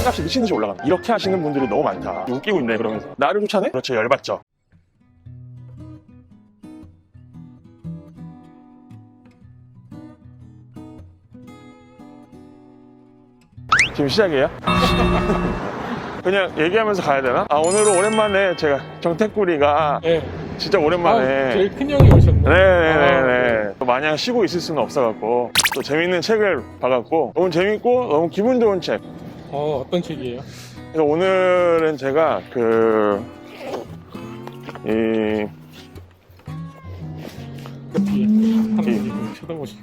땅값이 미친듯이 올라간다. 이렇게 하시는 분들이 너무 많다. 웃기고 있네 그러면서. 나를 쫓아내? 그렇죠. 열받죠. 지금 시작이에요? 그냥 얘기하면서 가야 되나? 오늘은 오랜만에 제가 정태꾸리가 네. 진짜 오랜만에 제일 큰 형이 오셨네. 네네네. 마냥 쉬고 있을 수는 없어갖고 또 재밌는 책을 봐갖고 너무 재밌고 너무 기분 좋은 책. 어떤 책이에요? 그래서 오늘은 제가 그 뒤에 한번 좀 쳐다보시고.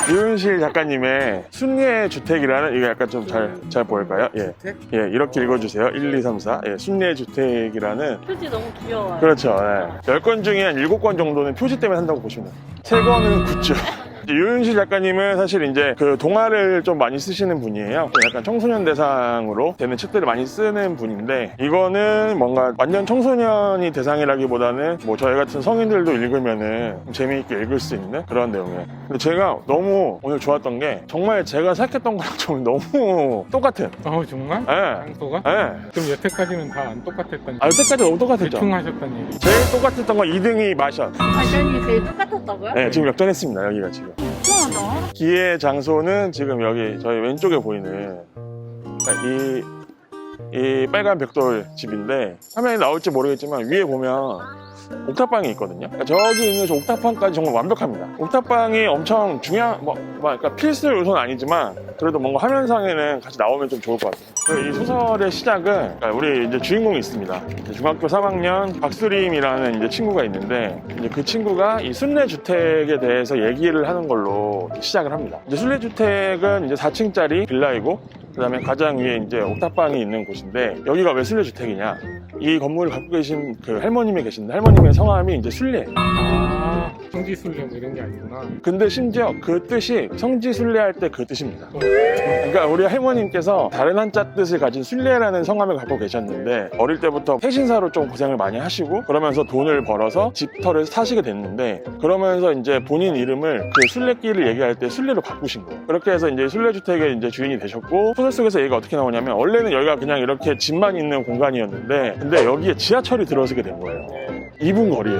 유은실 작가님의 순례의 주택이라는, 이거 약간 좀 잘 보일까요? 예. 예, 이렇게 읽어주세요. 1, 2, 3, 4. 예, 순례의 주택이라는. 표지 너무 귀여워요. 그렇죠. 예. 10권 중에 한 7권 정도는 표지 때문에 한다고 보시면 돼요. 3권은 굿즈. 유은실 작가님은 사실 이제 그 동화를 좀 많이 쓰시는 분이에요. 약간 청소년 대상으로 되는 책들을 많이 쓰는 분인데, 이거는 뭔가 완전 청소년이 대상이라기보다는 뭐 저희 같은 성인들도 읽으면은 좀 재미있게 읽을 수 있는 그런 내용이에요. 근데 제가 너무 오늘 좋았던 게 정말 제가 생각했던 거랑 좀 너무 똑같은. 정말? 예. 장소가? 예. 그럼 여태까지는 다 안 똑같았다니. 여태까지 너무 똑같았죠. 대충 하셨다는 얘기. 제일 똑같았던 건 2등이 마션. 발전이 제일 똑같았다고요? 네, 지금 역전했습니다. 여기가 지금. 이상하다. 기회 장소는 지금 여기 저희 왼쪽에 보이는 이 빨간 벽돌 집인데, 화면에 나올지 모르겠지만 위에 보면 옥탑방이 있거든요. 그러니까 저기 있는 저 옥탑방까지 정말 완벽합니다. 옥탑방이 엄청 중요한, 그러니까 필수 요소는 아니지만 그래도 뭔가 화면상에는 같이 나오면 좀 좋을 것 같아요. 이 소설의 시작은, 그러니까 우리 이제 주인공이 있습니다. 중학교 3학년 박수림이라는 이제 친구가 있는데, 이제 그 친구가 이 순례주택에 대해서 얘기를 하는 걸로 시작을 합니다. 이제 순례주택은 이제 4층짜리 빌라이고, 그 다음에 가장 위에 이제 옥탑방이 있는 곳인데, 여기가 왜 순례주택이냐? 이 건물을 갖고 계신 그 할머님이 계신데, 할머님의 성함이 이제 순례예요. 성지순례 뭐 이런 게 아니구나. 근데 심지어 그 뜻이 성지순례할 때 그 뜻입니다. 그러니까 우리 할머님께서 다른 한자 뜻을 가진 순례라는 성함을 갖고 계셨는데, 어릴 때부터 해신사로 좀 고생을 많이 하시고 그러면서 돈을 벌어서 집터를 사시게 됐는데, 그러면서 이제 본인 이름을 그 순례길을 얘기할 때 순례로 바꾸신 거예요. 그렇게 해서 이제 순례주택의 이제 주인이 되셨고, 소설 속에서 얘기가 어떻게 나오냐면, 원래는 여기가 그냥 이렇게 집만 있는 공간이었는데, 근데 여기에 지하철이 들어서게 된 거예요. 2분 거리에.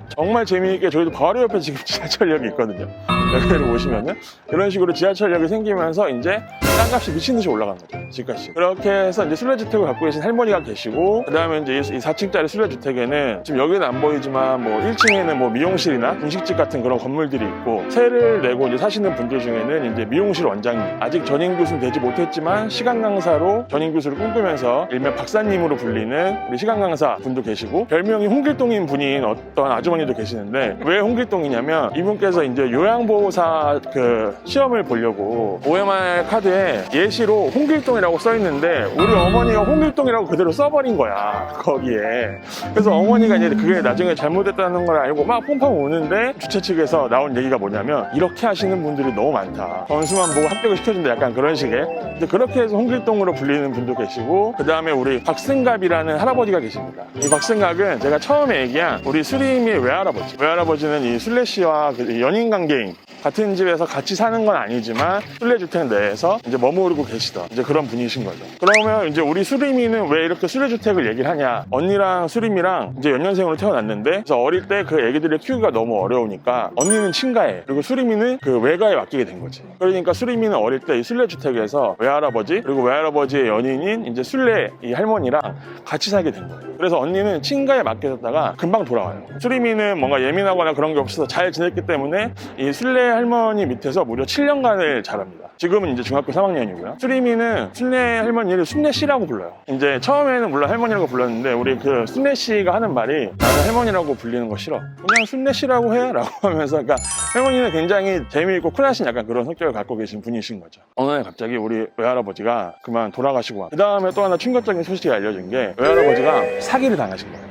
정말 재미있게, 저희도 바로 옆에 지금 지하철역이 있거든요. 여기를 보시면은 이런 식으로 지하철역이 생기면서 이제 땅값이 미친듯이 올라간 거죠. 집값이. 그렇게 해서 이제 순례주택을 갖고 계신 할머니가 계시고, 그 다음에 이제 이 4층짜리 순례주택에는 지금 여기는 안 보이지만 뭐 1층에는 뭐 미용실이나 분식집 같은 그런 건물들이 있고, 세를 내고 이제 사시는 분들 중에는 이제 미용실 원장님, 아직 전임 교수는 되지 못했지만 시간 강사로 전임 교수를 꿈꾸면서 일명 박사님으로 불리는 우리 시간 강사 분도 계시고, 별명이 홍길동인 분인 어떤 아주머니도 계시는데, 왜 홍길동이냐면 이분께서 이제 요양보호사 그 시험을 보려고 OMR 카드에 예시로 홍길동이라고 써있는데, 우리 어머니가 홍길동이라고 그대로 써버린 거야, 거기에. 그래서 어머니가 이제 그게 나중에 잘못됐다는 걸 알고 막 펑펑 우는데, 주최 측에서 나온 얘기가 뭐냐면, 이렇게 하시는 분들이 너무 많다. 점수만 보고 합격을 시켜준다, 약간 그런 식의. 근데 그렇게 해서 홍길동으로 불리는 분도 계시고, 그 다음에 우리 박승갑이라는 할아버지가 계십니다. 이 박승갑은 제가 처음에 얘기한 우리 수림이의 외할아버지는 이 순례 씨와 그 연인 관계인, 같은 집에서 같이 사는 건 아니지만 순례주택 내에서 이제 머무르고 계시던 이제 그런 분이신 거죠. 그러면 이제 우리 수림이는 왜 이렇게 순례주택을 얘기를 하냐? 언니랑 수림이랑 이제 연년생으로 태어났는데, 그래서 어릴 때 그 애기들을 키우기가 너무 어려우니까 언니는 친가에, 그리고 수림이는 그 외가에 맡기게 된 거지. 그러니까 수림이는 어릴 때 이 순례주택에서 외할아버지, 그리고 외할아버지의 연인인 이제 순례 이 할머니랑 같이 살게 된 거예요. 그래서 언니는 친가에 맡겨졌다가 금방 돌아와요. 수림이는 뭔가 예민하거나 그런 게 없어서 잘 지냈기 때문에 이 순례 할머니 밑에서 무려 7년간을 자랍니다. 지금은 이제 중학교 3학년이고요. 수림이는 순례 할머니를 순례 씨라고 불러요. 이제 처음에는 물론 할머니라고 불렀는데, 우리 그 순례 씨가 하는 말이, 나는 할머니라고 불리는 거 싫어, 그냥 순례 씨라고 해 라고 하면서, 그러니까 할머니는 굉장히 재미있고 쿨하신 약간 그런 성격을 갖고 계신 분이신 거죠. 어느 날 갑자기 우리 외할아버지가 그만 돌아가시고, 그 다음에 또 하나 충격적인 소식이 알려진 게, 외할아버지가 사기를 당하신 거예요.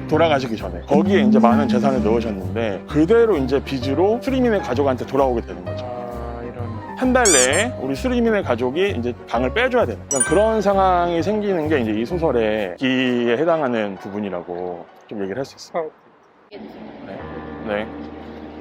돌아가시기 전에. 거기에 이제 많은 재산을 넣으셨는데, 그대로 이제 빚으로 수리민의 가족한테 돌아오게 되는 거죠. 한 달 내에 우리 수리민의 가족이 이제 방을 빼줘야 되는 그런 상황이 생기는 게 이제 이 소설의 기에 해당하는 부분이라고 좀 얘기를 할 수 있어요. 네.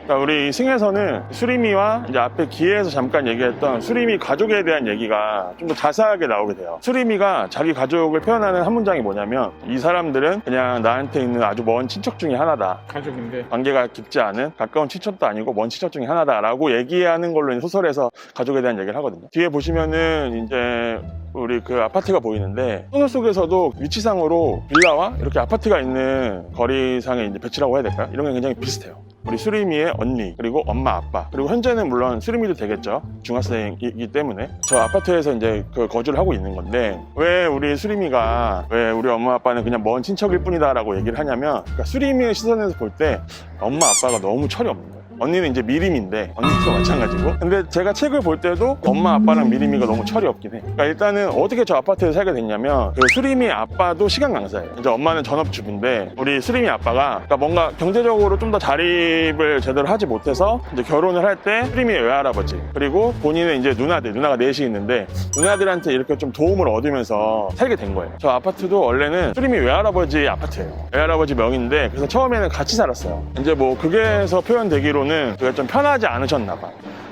그러니까 우리 이 승에서는 수리미와 이제 앞에 기회에서 잠깐 얘기했던 수리미 가족에 대한 얘기가 좀 더 자세하게 나오게 돼요. 수리미가 자기 가족을 표현하는 한 문장이 뭐냐면 이 사람들은 그냥 나한테 있는 아주 먼 친척 중에 하나다. 가족인데 관계가 깊지 않은 가까운 친척도 아니고 먼 친척 중에 하나다라고 얘기하는 걸로 소설에서 가족에 대한 얘기를 하거든요. 뒤에 보시면은 이제 우리 그 아파트가 보이는데 소설 속에서도 위치상으로 빌라와 이렇게 아파트가 있는 거리상의 이제 배치라고 해야 될까요? 이런 게 굉장히 비슷해요. 우리 수리미의 언니, 그리고 엄마, 아빠, 그리고 현재는 물론 수리미도 되겠죠. 중학생이기 때문에. 저 아파트에서 이제 그 거주를 하고 있는 건데, 왜 우리 수리미가, 왜 우리 엄마, 아빠는 그냥 먼 친척일 뿐이다 라고 얘기를 하냐면, 그러니까 수리미의 시선에서 볼 때 엄마, 아빠가 너무 철이 없는 거예요. 언니는 이제 미림인데, 언니도 마찬가지고. 근데 제가 책을 볼 때도 엄마, 아빠랑 미림이가 너무 철이 없긴 해. 그러니까 일단은 어떻게 저 아파트에 살게 됐냐면, 그 수림이 아빠도 시간 강사예요. 이제 엄마는 전업주부인데, 우리 수림이 아빠가, 그러니까 뭔가 경제적으로 좀 더 자립을 제대로 하지 못해서, 이제 결혼을 할 때 수림이의 외할아버지, 그리고 본인의 이제 누나가 넷이 있는데, 누나들한테 이렇게 좀 도움을 얻으면서 살게 된 거예요. 저 아파트도 원래는 수림이 외할아버지 아파트예요. 외할아버지 명인데, 그래서 처음에는 같이 살았어요. 이제 뭐, 극에서 표현되기로는 그게 좀 편하지 않으셨나 봐.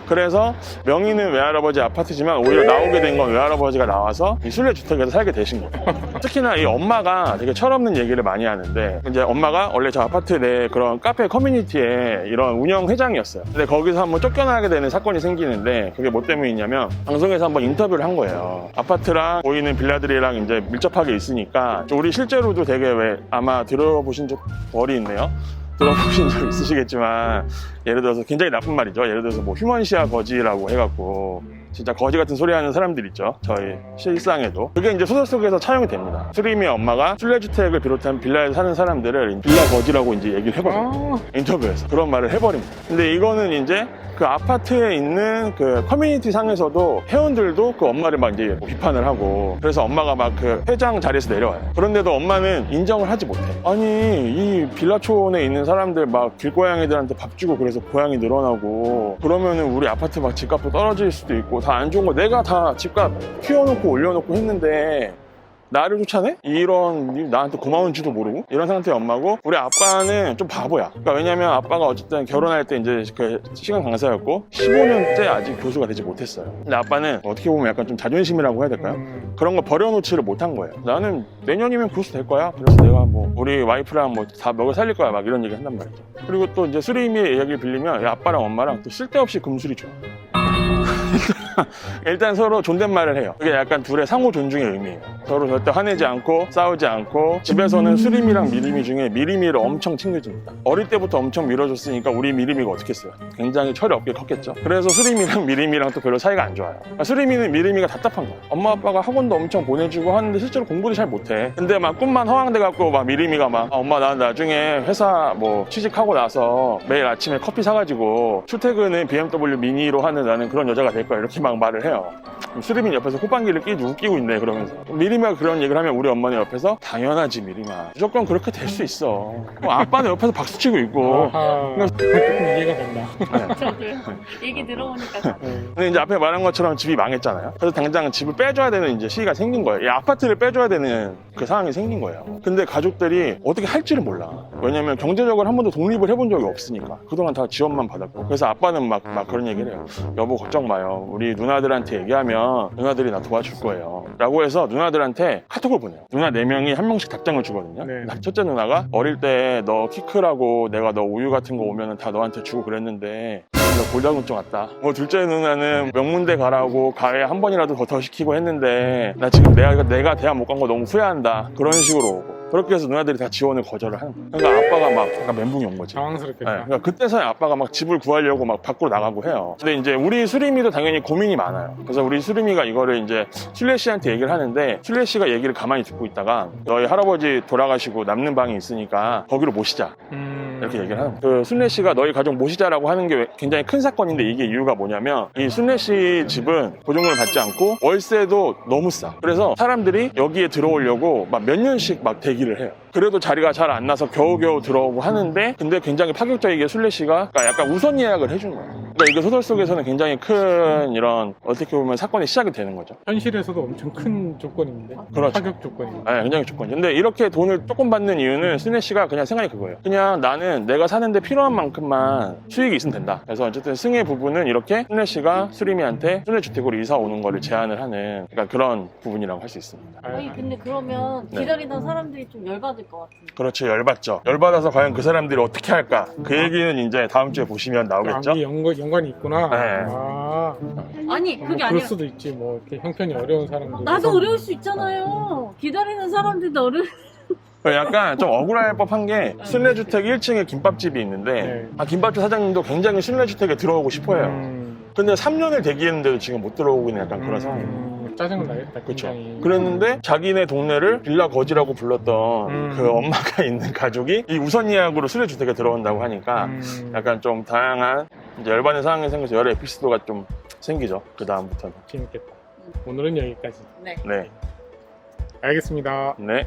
그래서 명의는 외할아버지 아파트지만 오히려 나오게 된 건 외할아버지가 나와서 이 순례주택에서 살게 되신 거예요. 특히나 이 엄마가 되게 철없는 얘기를 많이 하는데, 이제 엄마가 원래 저 아파트 내 그런 카페 커뮤니티에 이런 운영 회장이었어요. 근데 거기서 한번 쫓겨나게 되는 사건이 생기는데, 그게 뭐 때문이냐면 방송에서 한번 인터뷰를 한 거예요. 아파트랑 보이는 빌라들이랑 이제 밀접하게 있으니까, 우리 실제로도 되게 왜 아마 들어보신 적 벌이 있네요. 들어보신 적 있으시겠지만, 예를 들어서 굉장히 나쁜 말이죠. 예를 들어서 뭐 휴먼시아 거지라고 해갖고 진짜 거지 같은 소리 하는 사람들 있죠. 저희 실상에도. 그게 이제 소설 속에서 차용이 됩니다. 수림이의 엄마가 순례주택을 비롯한 빌라에 사는 사람들을 빌라 거지라고 이제 얘기를 해버려요. 인터뷰에서 그런 말을 해버립니다. 근데 이거는 이제 그 아파트에 있는 그 커뮤니티 상에서도 회원들도 그 엄마를 막 이제 비판을 하고, 그래서 엄마가 막 그 회장 자리에서 내려와요. 그런데도 엄마는 인정을 하지 못해. 아니, 이 빌라촌에 있는 사람들 막 길고양이들한테 밥 주고 그래서 고양이 늘어나고, 그러면은 우리 아파트 막 집값도 떨어질 수도 있고 다 안 좋은 거 내가 다 집값 키워놓고 올려놓고 했는데 나를 쫓아내? 이런, 나한테 고마운지도 모르고 이런 상태의 엄마고, 우리 아빠는 좀 바보야. 그러니까 왜냐면 아빠가 어쨌든 결혼할 때 이제 그 시간 강사였고 15년째 아직 교수가 되지 못했어요. 근데 아빠는 어떻게 보면 약간 좀 자존심이라고 해야 될까요? 그런 거 버려놓지를 못한 거예요. 나는 내년이면 교수 될 거야. 그래서 내가 뭐 우리 와이프랑 뭐 다 먹여 살릴 거야 막 이런 얘기 한단 말이죠. 그리고 또 이제 수리미의 이야기를 빌리면 아빠랑 엄마랑 또 쓸데없이 금술이 좋아. 일단 서로 존댓말을 해요. 그게 약간 둘의 상호 존중의 의미예요. 서로 절대 화내지 않고 싸우지 않고, 집에서는 수림이랑 미림이 중에 미림이를 엄청 챙겨줍니다. 어릴 때부터 엄청 밀어줬으니까 우리 미림이가 어떻겠어요? 굉장히 철이 없게 컸겠죠. 그래서 수림이랑 미림이랑 또 별로 사이가 안 좋아요. 수림이는 미림이가 답답한 거예요. 엄마 아빠가 학원도 엄청 보내주고 하는데 실제로 공부를 잘 못해. 근데 막 꿈만 허황돼 갖고 막 미림이가 막 엄마 난 나중에 회사 뭐 취직하고 나서 매일 아침에 커피 사가지고 출퇴근은 BMW 미니로 하는 나는 그런 여자가 될 거야, 이렇게 막 말을 해요. 수림이 옆에서 호빵기를 끼고 웃기고 있네 그러면서. 미림이가 그런 얘기를 하면 우리 엄마는 옆에서 당연하지 미림아, 무조건 그렇게 될 수 있어. 아빠는 옆에서 박수치고 있고. 아하, 조금 이해가 된다. 저도요. 얘기 들어보니까. 근데 이제 앞에 말한 것처럼 집이 망했잖아요. 그래서 당장 집을 빼줘야 되는 이제 시기가 생긴 거예요. 이 아파트를 빼줘야 되는 그 상황이 생긴 거예요. 근데 가족들이 어떻게 할지를 몰라. 왜냐면 경제적으로 한 번도 독립을 해본 적이 없으니까. 그동안 다 지원만 받았고. 그래서 아빠는 막 그런 얘기를 해요. 여보 걱정 마요. 우리 누나들한테 얘기하면 누나들이 나 도와줄 거예요. 라고 해서 누나들한테 카톡을 보내요. 누나 4명이 한 명씩 답장을 주거든요. 네. 첫째 누나가 어릴 때 너 키 크라고 내가 너 우유 같은 거 오면은 다 너한테 주고 그랬는데 너 골다공증 왔다. 뭐 둘째 누나는 명문대 가라고 가에 한 번이라도 더 시키고 했는데 나 지금 내가 대학 못 간 거 너무 후회한다. 그런 식으로 오고. 그렇게 해서 누나들이 다 지원을 거절을 하는 거예요. 그러니까 아빠가 막 약간 멘붕이 온 거지. 당황스럽겠다. 네, 그러니까 그때서야 아빠가 막 집을 구하려고 막 밖으로 나가고 해요. 근데 이제 우리 수림이도 당연히 고민이 많아요. 그래서 우리 수림이가 이거를 이제 순례 씨한테 얘기를 하는데, 순례 씨가 얘기를 가만히 듣고 있다가 너희 할아버지 돌아가시고 남는 방이 있으니까 거기로 모시자. 이렇게 얘기를 하는 거예요. 그 순례 씨가 너희 가족 모시자라고 하는 게 굉장히 큰 사건인데, 이게 이유가 뭐냐면 이 순례 씨 집은 보증금을 받지 않고 월세도 너무 싸. 그래서 사람들이 여기에 들어오려고 막 몇 년씩 막 대기를 해요. 그래도 자리가 잘 안 나서 겨우겨우 들어오고 하는데 근데 굉장히 파격적이게 순례시가 그러니까 약간 우선 예약을 해준 거예요. 그러니까 이게 소설 속에서는 굉장히 큰 이런 어떻게 보면 사건이 시작이 되는 거죠. 현실에서도 엄청 큰 조건인데. 그렇죠. 파격 조건인데. 네, 굉장히 조건이. 근데 이렇게 돈을 조금 받는 이유는 순례 씨가 그냥 생각이 그거예요. 그냥 나는 내가 사는데 필요한 만큼만 수익이 있으면 된다. 그래서 어쨌든 승의 부분은 이렇게 순례 씨가 수림이한테 순례 주택으로 이사 오는 거를 제안을 하는 그러니까 그런 부분이라고 할 수 있습니다. 아니 근데 그러면 네. 기다리던 사람들이 좀 열받을 것 같은데. 그렇죠. 열받죠. 열받아서 과연 그 사람들이 어떻게 할까? 그 얘기는 이제 다음 주에 보시면 나오겠죠? 이게 연관이 있구나. 네. 아, 아니 뭐 그게 그럴 아니라 수도 있지. 뭐 이렇게 형편이 어려운 사람들. 나도 어려울 수 있잖아요. 기다리는 사람들도 어려울. 약간 좀 억울할 법한 게 순례주택 1층에 김밥집이 있는데 네. 김밥집 사장님도 굉장히 순례주택에 들어오고 싶어요. 근데 3년을 대기했는데도 지금 못 들어오고 있는 약간 그런 상황. 짜증은 나겠다. 그렇죠. 굉장히. 그랬는데 자기네 동네를 빌라 거지라고 불렀던 그 엄마가 있는 가족이 이 우선 예약으로 순례주택에 들어온다고 하니까 약간 좀 다양한 이제 열받는 상황이 생겨서 여러 에피소드가 좀 생기죠. 그 다음부터는. 재밌겠다. 오늘은 여기까지. 네. 네. 알겠습니다. 네.